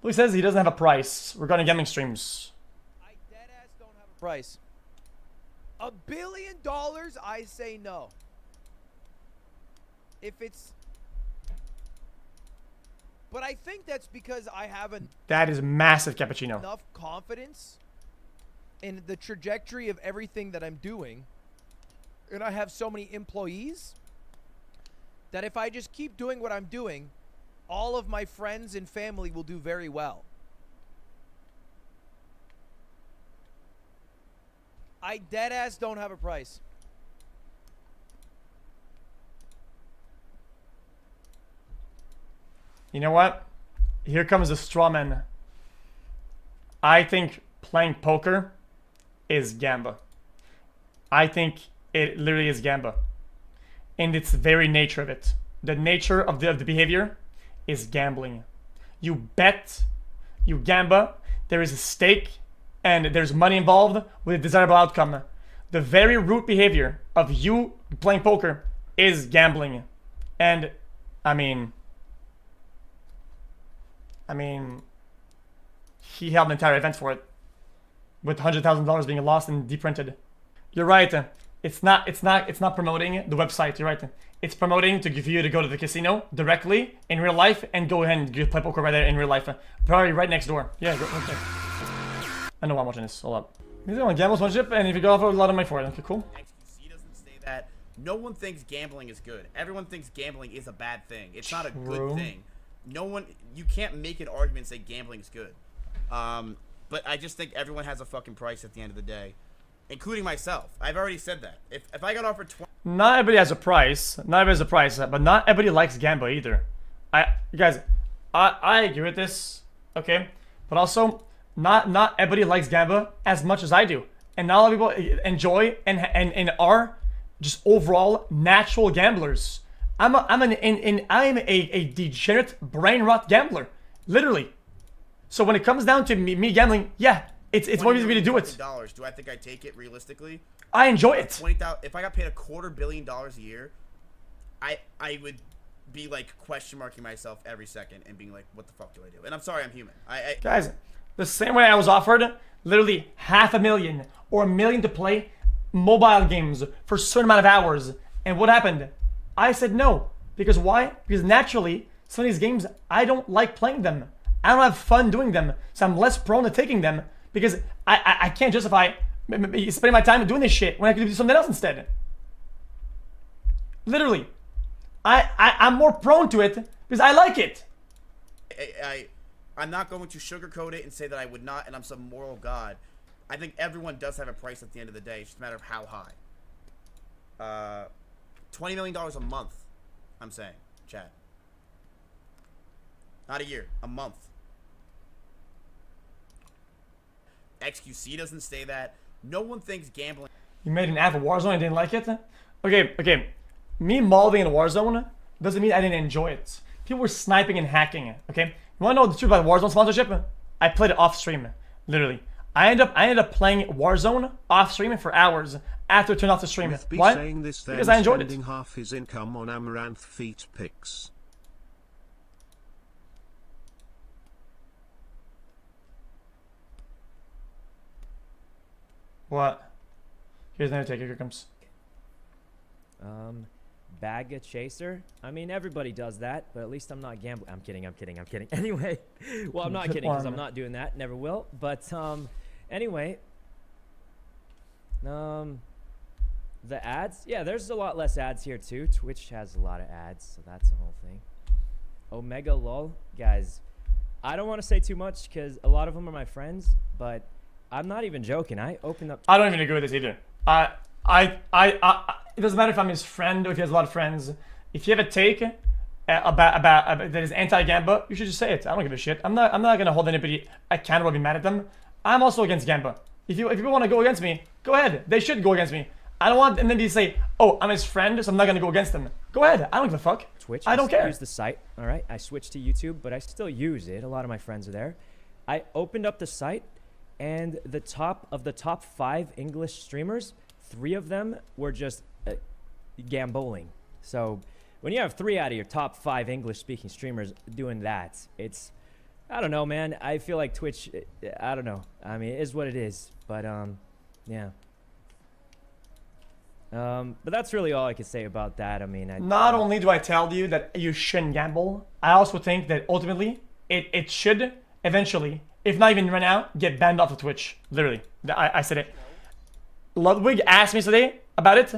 Who says he doesn't have a price regarding gambling streams? I deadass don't have a price. $1 billion, I say no. If it's... But I think that's because I have That is massive, Cappuccino. enough confidence in the trajectory of everything that I'm doing, and I have so many employees, that if I just keep doing what I'm doing, all of my friends and family will do very well. I deadass don't have a price. You know what? Here comes the straw man. I think playing poker is gamba. I think it literally is gamba. In its very nature of it. The nature of the behavior is gambling. You bet, you gamba, there is a stake, and there's money involved with a desirable outcome. The very root behavior of you playing poker is gambling. And, I mean, he held an entire event for it, with $100,000 being lost and deprinted. You're right. It's not promoting the website. You're right. It's promoting to give you to go to the casino directly in real life and go ahead and play poker right there in real life. Probably right next door. Yeah, go right there. I know I'm watching this. Hold up. He's going to gamble one chip, and if you go off a lot of money for it, okay, cool. XQC doesn't say that. No one thinks gambling is good. Everyone thinks gambling is a bad thing. It's not a good thing. No one, you can't make an argument and say gambling is good. But I just think everyone has a fucking price at the end of the day, including myself. I've already said that. If I got offered 20, not everybody has a price. Not everybody has a price, but not everybody likes gamba either. Guys, I agree with this, okay? But also, not everybody likes gamba as much as I do, and not a lot of people enjoy and are just overall natural gamblers. I'm a degenerate brain rot gambler, literally. So when it comes down to me gambling, yeah, it's more easy for me to do it. Do I think I take it realistically? I enjoy it. If I got paid $250 million a year, I would be like question marking myself every second and being like, what the fuck do I do? And I'm sorry, I'm human. Guys, the same way I was offered literally $500,000 or $1 million to play mobile games for a certain amount of hours, and what happened? I said no. Because why? Because naturally, some of these games, I don't like playing them. I don't have fun doing them. So I'm less prone to taking them because I can't justify spending my time doing this shit when I could do something else instead. Literally. I'm more prone to it because I like it. I'm not going to sugarcoat it and say that I would not and I'm some moral god. I think everyone does have a price at the end of the day. It's just a matter of how high. $20 million a month, I'm saying, chat. Not a year, a month. XQC doesn't say that. No one thinks gambling. You made an app of Warzone and didn't like it? Okay. Me molding in Warzone doesn't mean I didn't enjoy it. People were sniping and hacking it, okay? You wanna know the truth about Warzone sponsorship? I played it off stream, literally. I ended up playing Warzone off stream for hours after it turned off the stream. Why? Because I enjoyed it. Half his income on Amaranth feet pics. What? Here's another take. Here it comes. Bag a chaser. I mean, everybody does that, but at least I'm not gambling. I'm kidding. Anyway, well, I'm not kidding because I'm not doing that. Never will. But anyway, the ads. Yeah, there's a lot less ads here too. Twitch has a lot of ads, so that's the whole thing. Omega lol, guys. I don't want to say too much because a lot of them are my friends, but I'm not even joking. I opened up. I don't even agree with this either. It doesn't matter if I'm his friend or if he has a lot of friends. If you have a take about that is anti-Gamba, you should just say it. I don't give a shit. I'm not gonna hold anybody accountable or be mad at them. I'm also against Gamba. If people want to go against me, go ahead. They should go against me. I don't want them to say, oh, I'm his friend, so I'm not gonna go against them. Go ahead. I don't give a fuck. Twitch. I don't care. Use the site. All right. I switched to YouTube, but I still use it. A lot of my friends are there. I opened up the site, and the top 5 English streamers, 3 of them were just gambling. So when you have 3 out of your top 5 English-speaking streamers doing that, it's I don't know, man. I feel like Twitch, I don't know. I mean, it is what it is. But, yeah. But that's really all I can say about that. I mean, not only do I tell you that you shouldn't gamble, I also think that ultimately it should eventually, if not even right now, get banned off of Twitch. Literally, I said it. Ludwig asked me today about it.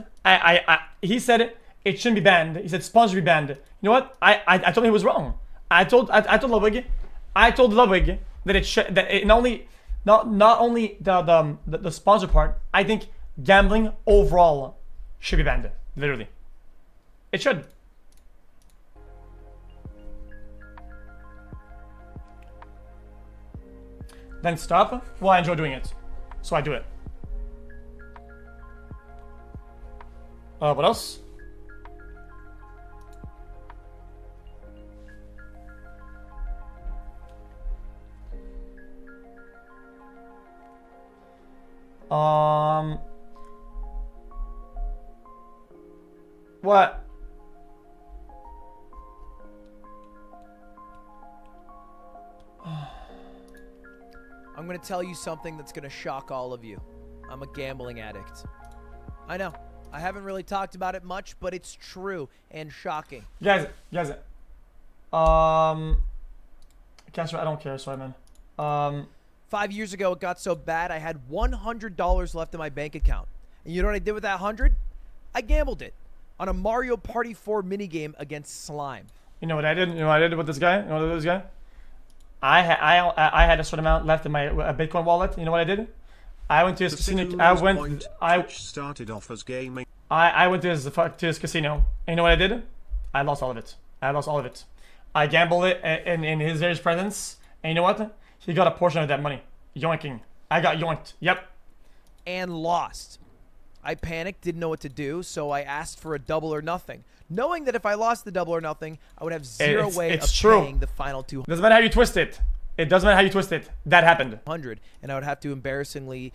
He said it shouldn't be banned. He said sponsor be banned. You know what? I told him he was wrong. I told Ludwig that it should, that it not only the sponsor part. I think gambling overall should be banned. Literally, it should. Then stop. Well, I enjoy doing it, so I do it. What else? What? I'm gonna tell you something that's gonna shock all of you. I'm a gambling addict. I know. I haven't really talked about it much, but it's true and shocking. Guys. Castro, I don't care, sorry, man. 5 years ago, it got so bad, I had $100 left in my bank account. And you know what I did with that 100? I gambled it on a Mario Party 4 minigame against slime. You know what I did? You know what I did with this guy? You know what I did with this guy? I had a certain amount left in my Bitcoin wallet. You know what I did? I went to his casino. Twitch started off as gaming. I went to his casino. And you know what I did? I lost all of it. I gambled it in his very presence. And you know what? He got a portion of that money. Yoinking. I got yoinked. Yep. And lost. I panicked, didn't know what to do, so I asked for a double or nothing, knowing that if I lost the double or nothing, I would have zero way of paying the final 200. Doesn't matter how you twist it. It doesn't matter how you twist it. That happened. And I would have to embarrassingly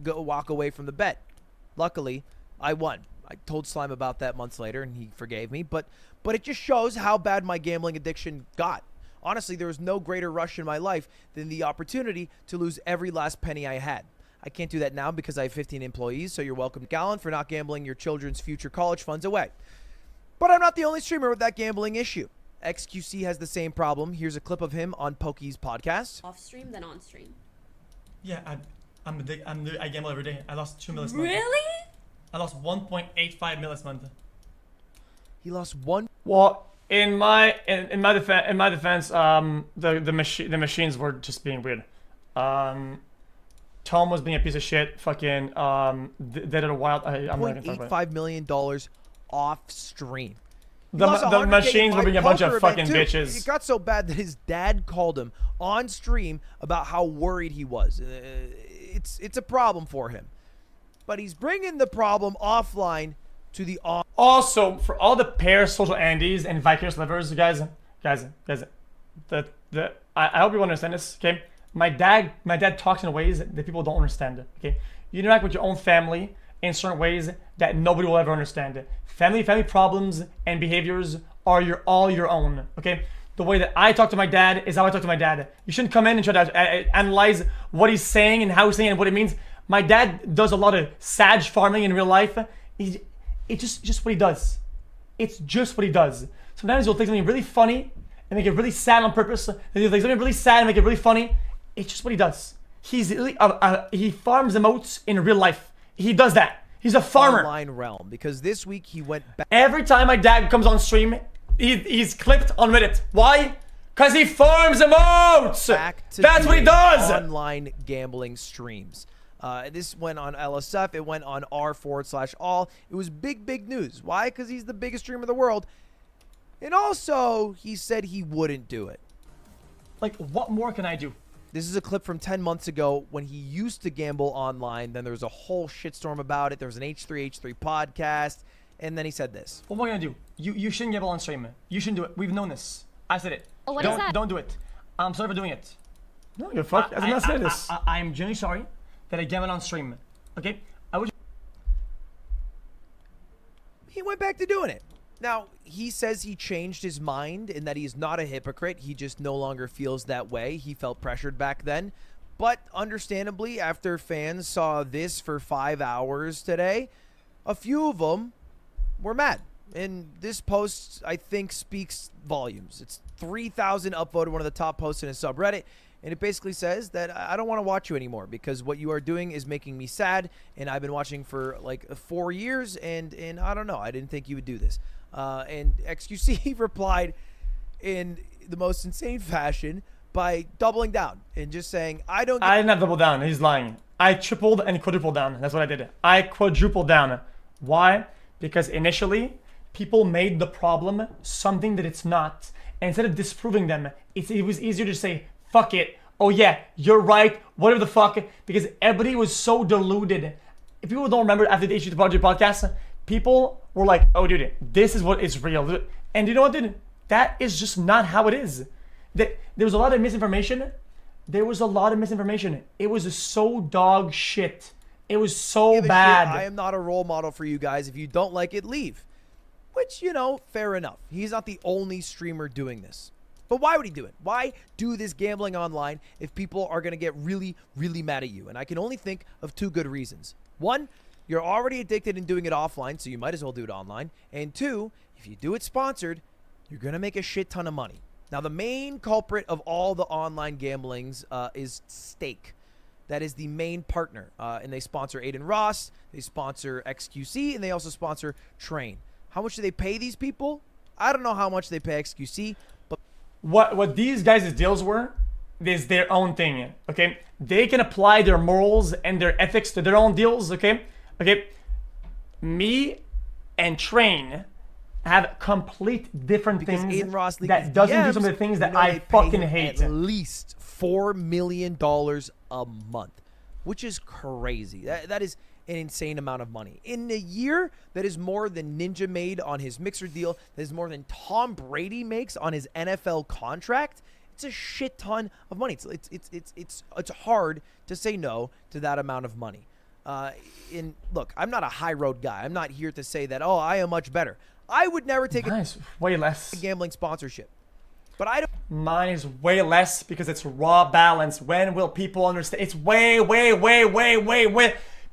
walk away from the bet. Luckily, I won. I told Slime about that months later, and he forgave me. But it just shows how bad my gambling addiction got. Honestly, there was no greater rush in my life than the opportunity to lose every last penny I had. I can't do that now because I have 15 employees, so you're welcome, Gallon, for not gambling your children's future college funds away. But I'm not the only streamer with that gambling issue. XQC has the same problem. Here's a clip of him on Pokey's podcast. Off stream than on stream. Yeah, I gamble every day. I lost 2 million. Really? I lost 1.85 million this month. He lost one. Well, in my defense, the machines were just being weird. Tom was being a piece of shit. Fucking did it a while. I'm not gonna talk about it. $1.85 million off stream. The machines were being a bunch of fucking bitches. It got so bad that his dad called him on stream about how worried he was. It's a problem for him, but he's bringing the problem offline to the on. Also, for all the parasocial Andes and vicarious livers, guys, I hope you understand this. Okay, my dad talks in ways that people don't understand. Okay, you interact with your own family in certain ways that nobody will ever understand. Family problems and behaviors are all your own. Okay, the way that I talk to my dad is how I talk to my dad. You shouldn't come in and try to analyze what he's saying and how he's saying it and what it means. My dad does a lot of sag farming in real life. It's just what he does. It's just what he does. Sometimes he'll take something really funny and make it really sad on purpose. He'll take something really sad and make it really funny. It's just what he does. He farms emotes in real life. He does that. He's a farmer. Online realm, because this week he went back. Every time my dad comes on stream, he's clipped on Reddit. Why? Because he farms emotes. That's what he does. Online gambling streams. This went on LSF. It went on r/all. It was big news. Why? Because he's the biggest streamer in the world. And also, he said he wouldn't do it. Like, what more can I do? This is a clip from 10 months ago when he used to gamble online. Then there was a whole shitstorm about it. There was an H3H3 podcast. And then he said this. What am I going to do? You shouldn't gamble on stream. You shouldn't do it. We've known this. I said it. Oh, what is that? Don't do it. I'm sorry for doing it. No, you're fuck. I did not say this. I'm genuinely sorry that I gambled on stream. Okay? He went back to doing it. Now, he says he changed his mind and that he's not a hypocrite. He just no longer feels that way. He felt pressured back then. But understandably, after fans saw this for 5 hours today, a few of them were mad. And this post, I think, speaks volumes. It's 3,000 upvoted, one of the top posts in his subreddit. And it basically says that I don't want to watch you anymore because what you are doing is making me sad. And I've been watching for like 4 years. And I don't know. I didn't think you would do this. And XQC replied in the most insane fashion by doubling down and just saying, I didn't have double down. He's lying. I tripled and quadrupled down. That's what I did. I quadrupled down. Why? Because initially, people made the problem something that it's not. And instead of disproving them, it was easier to say, fuck it. Oh yeah, you're right. Whatever the fuck. Because everybody was so deluded. If people don't remember after the Issue Project podcast, people were like, oh dude, this is what is real. And you know what, dude? That is just not how it is. There was a lot of misinformation. It was so dog shit. It was so bad. I am not a role model for you guys. If you don't like it, leave. Which, you know, fair enough. He's not the only streamer doing this. But why would he do it? Why do this gambling online if people are going to get really, really mad at you? And I can only think of 2 good reasons. 1, you're already addicted in doing it offline, so you might as well do it online. And 2, if you do it sponsored, you're going to make a shit ton of money. Now, the main culprit of all the online gamblings is Stake. That is the main partner. And they sponsor Aiden Ross, they sponsor XQC, and they also sponsor Train. How much do they pay these people? I don't know how much they pay XQC, but what these guys' deals were is their own thing, okay? They can apply their morals and their ethics to their own deals, okay? Okay, me and Train have complete different because things Aiden Ross that doesn't do some of the things that I fucking hate. At least $4 million a month, which is crazy. That is an insane amount of money. In a year, that is more than Ninja made on his Mixer deal. That is more than Tom Brady makes on his NFL contract. It's a shit ton of money. It's hard to say no to that amount of money. Look, I'm not a high road guy. I'm not here to say that, oh, I am much better. I would never take way less gambling sponsorship. But I don't. Mine is way less because it's raw balance. When will people understand? It's way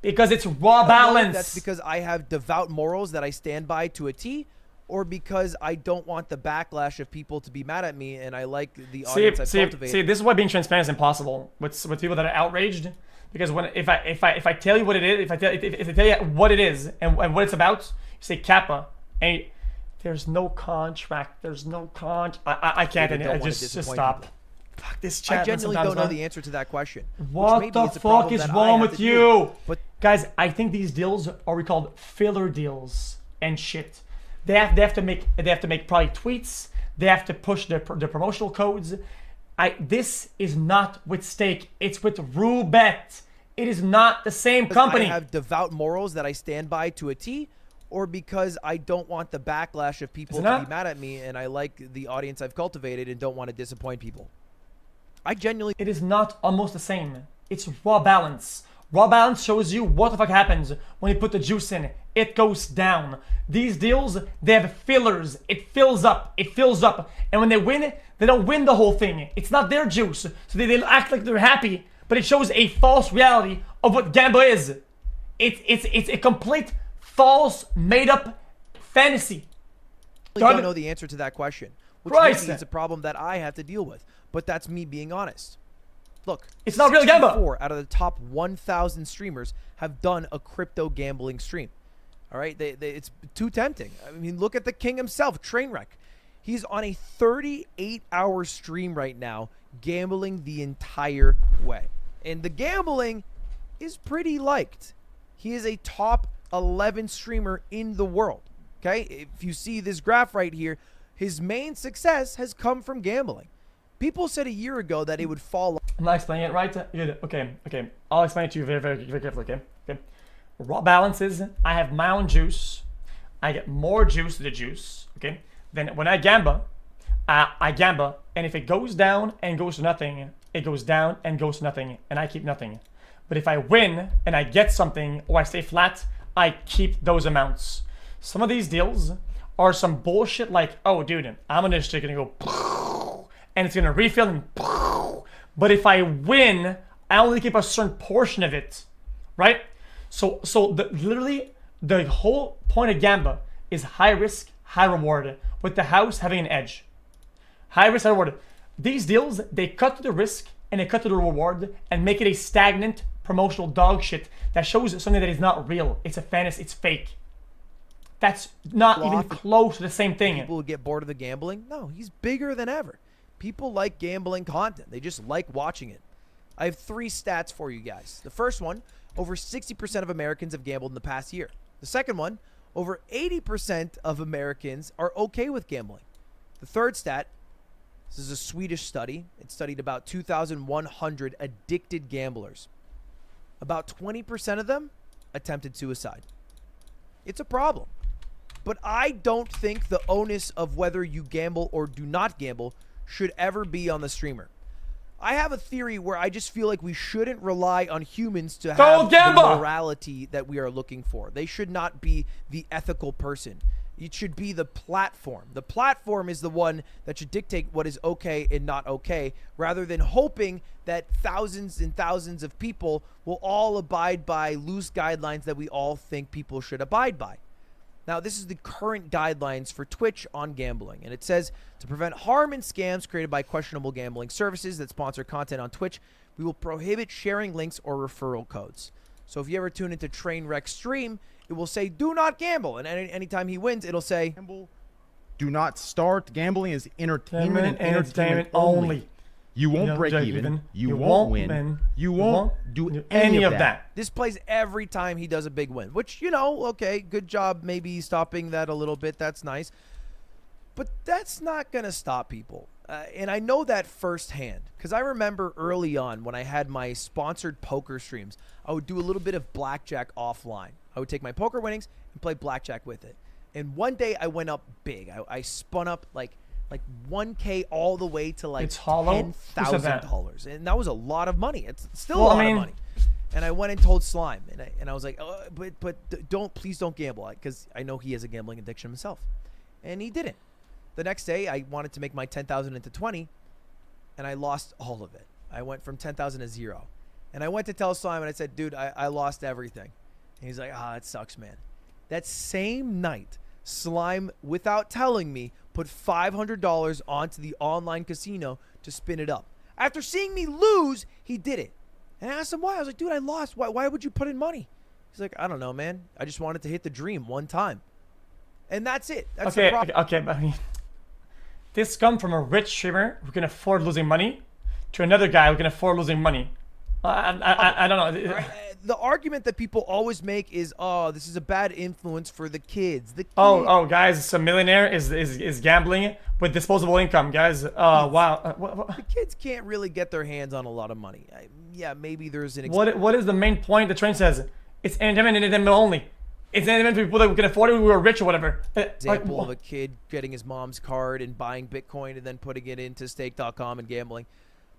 because it's raw balance. That's because I have devout morals that I stand by to a T, or because I don't want the backlash of people to be mad at me and I like the audience I've cultivated. See, this is why being transparent is impossible with people that are outraged. Because if I tell you what it is, if I tell you what it is and what it's about, you say Kappa. And there's no contract. There's no I can't. I just stop. People. Fuck this chat. I genuinely don't know the answer to that question. What the fuck is wrong with you? But guys, I think these deals are called filler deals and shit. They have to make probably tweets. They have to push their promotional codes. This is not with Stake. It's with Roobet. It is not the same company. I have devout morals that I stand by to a T, or because I don't want the backlash of people to be mad at me and I like the audience I've cultivated and don't want to disappoint people. I genuinely... It is not almost the same. It's raw balance. Raw balance shows you what the fuck happens when you put the juice in. It goes down. These deals, they have fillers. It fills up. And when they win, they don't win the whole thing. It's not their juice. So they act like they're happy, but it shows a false reality of what gambling is. It's a complete false, made-up fantasy. I don't know the answer to that question, which maybe is a problem that I have to deal with. But that's me being honest. Look, it's not real gambling. 4 out of the top 1,000 streamers have done a crypto gambling stream. All right, it's too tempting. I mean, look at the king himself, Trainwreck. He's on a 38-hour stream right now, gambling the entire way. And the gambling is pretty liked. He is a top 11 streamer in the world. Okay, if you see this graph right here, his main success has come from gambling. People said a year ago that it would fall off. I'm not explaining it right. Okay. I'll explain it to you very carefully, okay? Raw balance is, I have my own juice. I get more juice to the juice, okay? Then when I gamble, and if it goes down and goes to nothing, it goes down and goes to nothing, and I keep nothing. But if I win and I get something, or I stay flat, I keep those amounts. Some of these deals are some bullshit like, oh, dude, I'm just gonna go, and it's gonna refill and, but if I win, I only keep a certain portion of it, right? So literally the whole point of Gamba is high risk, high reward, with the house having an edge. High risk, high reward. These deals, they cut to the risk and they cut to the reward and make it a stagnant promotional dog shit that shows something that is not real. It's a fantasy, it's fake. That's not even close to the same thing. People would get bored of the gambling. No, he's bigger than ever. People like gambling content. They just like watching it. I have 3 stats for you guys. The first one, over 60% of Americans have gambled in the past year. The second one, over 80% of Americans are okay with gambling. The third stat, this is a Swedish study. It studied about 2,100 addicted gamblers. About 20% of them attempted suicide. It's a problem. But I don't think the onus of whether you gamble or do not gamble should ever be on the streamer. I have a theory where I just feel like we shouldn't rely on humans to have the morality that we are looking for. They should not be the ethical person. It should be the platform. The platform is the one that should dictate what is okay and not okay, rather than hoping that thousands and thousands of people will all abide by loose guidelines that we all think people should abide by. Now, this is the current guidelines for Twitch on gambling, and it says, to prevent harm and scams created by questionable gambling services that sponsor content on Twitch, we will prohibit sharing links or referral codes. So if you ever tune into Trainwreck's stream, it will say, do not gamble, and anytime he wins, it'll say, do not start. Gambling is entertainment and entertainment only. You won't break even. You won't win. You won't do any of that. This plays every time he does a big win, which, you know, okay, good job maybe stopping that a little bit. That's nice. But that's not going to stop people. And I know that firsthand because I remember early on when I had my sponsored poker streams, I would do a little bit of blackjack offline. I would take my poker winnings and play blackjack with it. And one day I went up big. I spun up like 1K all the way to like $10,000, and that was a lot of money. It's still a lot of money. And I went and told Slime, and I was like, oh, but please don't gamble, because I know he has a gambling addiction himself, and he didn't. The next day, I wanted to make my 10,000 into 20, and I lost all of it. I went from 10,000 to 0, and I went to tell Slime, and I said, dude, I lost everything. And he's like, it sucks, man. That same night, Slime, without telling me, put $500 onto the online casino to spin it up. After seeing me lose, he did it. And I asked him why. I was like, dude, I lost. Why would you put in money? He's like, I don't know, man. I just wanted to hit the dream one time. And that's it. That's the problem. Okay, but I mean, this comes from a rich streamer who can afford losing money to another guy who can afford losing money. I don't know. Right. The argument that people always make is, oh, this is a bad influence for the kids. Oh, guys, some millionaire is gambling with disposable income, guys. Wow. The kids can't really get their hands on a lot of money. Yeah, maybe there's an. What is the main point? The train says it's entertainment only. It's entertainment for people that can afford it, who are rich or whatever. Example of a kid getting his mom's card and buying Bitcoin and then putting it into stake.com and gambling.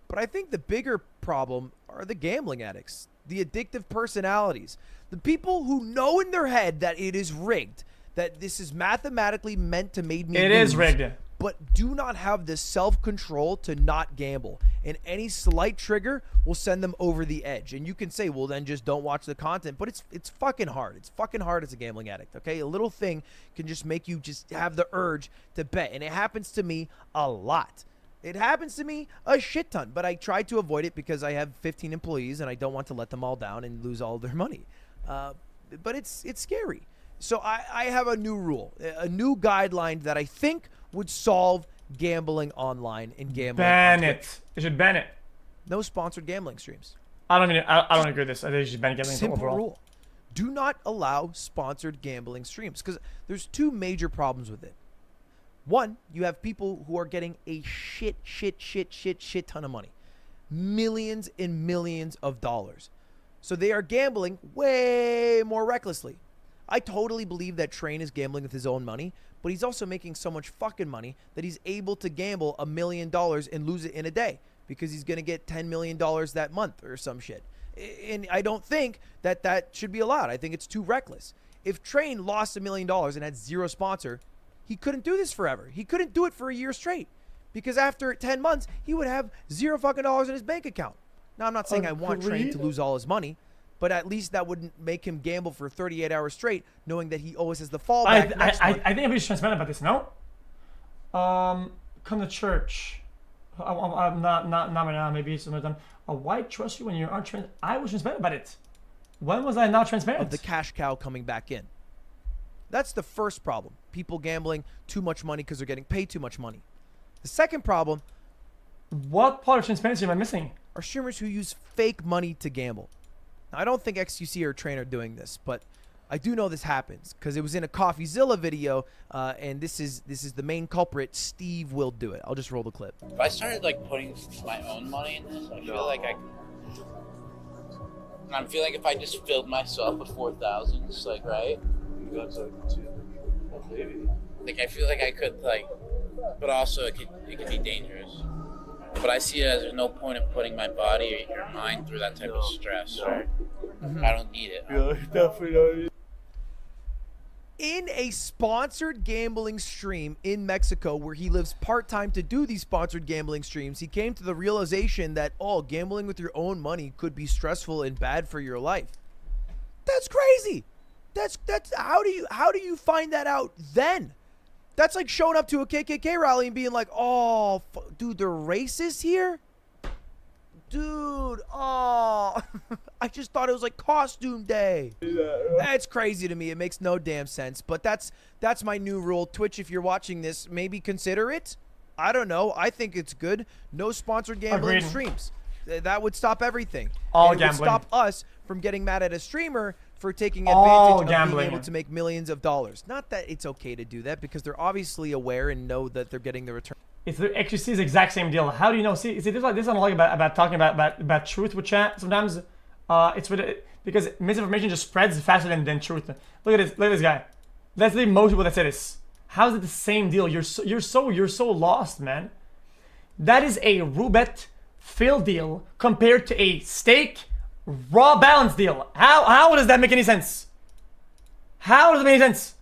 But I think the bigger problem are the gambling addicts, the addictive personalities, the people who know in their head that it is rigged, that this is mathematically meant to make me lose. It is rigged. But do not have the self-control to not gamble. And any slight trigger will send them over the edge. And you can say, well, then just don't watch the content. But it's fucking hard. It's fucking hard as a gambling addict, okay? A little thing can just make you just have the urge to bet. And it happens to me a lot. It happens to me a shit ton, but I try to avoid it because I have 15 employees and I don't want to let them all down and lose all their money. But it's scary. So I have a new rule, a new guideline that I think would solve gambling online and gambling. Ban it. They should ban it. No sponsored gambling streams. I don't agree with this. I think they should ban gambling Simple overall. Rule. Do not allow sponsored gambling streams because there's 2 major problems with it. One, you have people who are getting a shit ton of money. Millions and millions of dollars. So they are gambling way more recklessly. I totally believe that Train is gambling with his own money, but he's also making so much fucking money that he's able to gamble $1 million and lose it in a day because he's going to get $10 million that month or some shit. And I don't think that should be allowed. I think it's too reckless. If Train lost $1 million and had 0 sponsor, he couldn't do this forever. He couldn't do it for a year straight because after 10 months, he would have $0 fucking in his bank account. Now, I'm not saying I want Train to lose all his money, but at least that wouldn't make him gamble for 38 hours straight, knowing that he always has the fallback. I think everybody's transparent about this, no? Come to church. I'm not right now. Maybe some of them. Why trust you when you aren't transparent? I was transparent about it. When was I not transparent? Of the cash cow coming back in. That's the first problem. People gambling too much money because they're getting paid too much money. The second problem. What part of transparency am I missing? Are streamers who use fake money to gamble. Now, I don't think XQC or Train are doing this, but I do know this happens because it was in a CoffeeZilla video, and this is the main culprit. Steve will do it. I'll just roll the clip. If I started like putting my own money in this, I feel like I feel like if I just filled myself with 4,000, it's like right. Like I feel like I could like, but also it could be dangerous. But I see it as there's no point in putting my body or your mind through that type of stress. I don't need it. Definitely don't. In a sponsored gambling stream in Mexico where he lives part-time to do these sponsored gambling streams, he came to the realization that, gambling with your own money could be stressful and bad for your life. That's crazy. That's how do you find that out then? That's like showing up to a KKK rally and being like, dude, they're racist here? Dude, I just thought it was like costume day. That's crazy to me. It makes no damn sense. But that's my new rule. Twitch, if you're watching this, maybe consider it. I don't know. I think it's good. No sponsored gambling streams. That would stop everything. All it gambling. would stop us from getting mad at a streamer for taking advantage of being able to make millions of dollars. Not that it's okay to do that because they're obviously aware and know that they're getting the return. It's the XQC is the exact same deal. How do you know? See, this is like this. I don't like about talking about truth with chat. Sometimes it's because misinformation just spreads faster than truth. Look at this guy. That's the most people that say this. How is it the same deal? You're so lost, man. That is a roulette fill deal compared to a stake raw balance deal. How does that make any sense? How does it make any sense?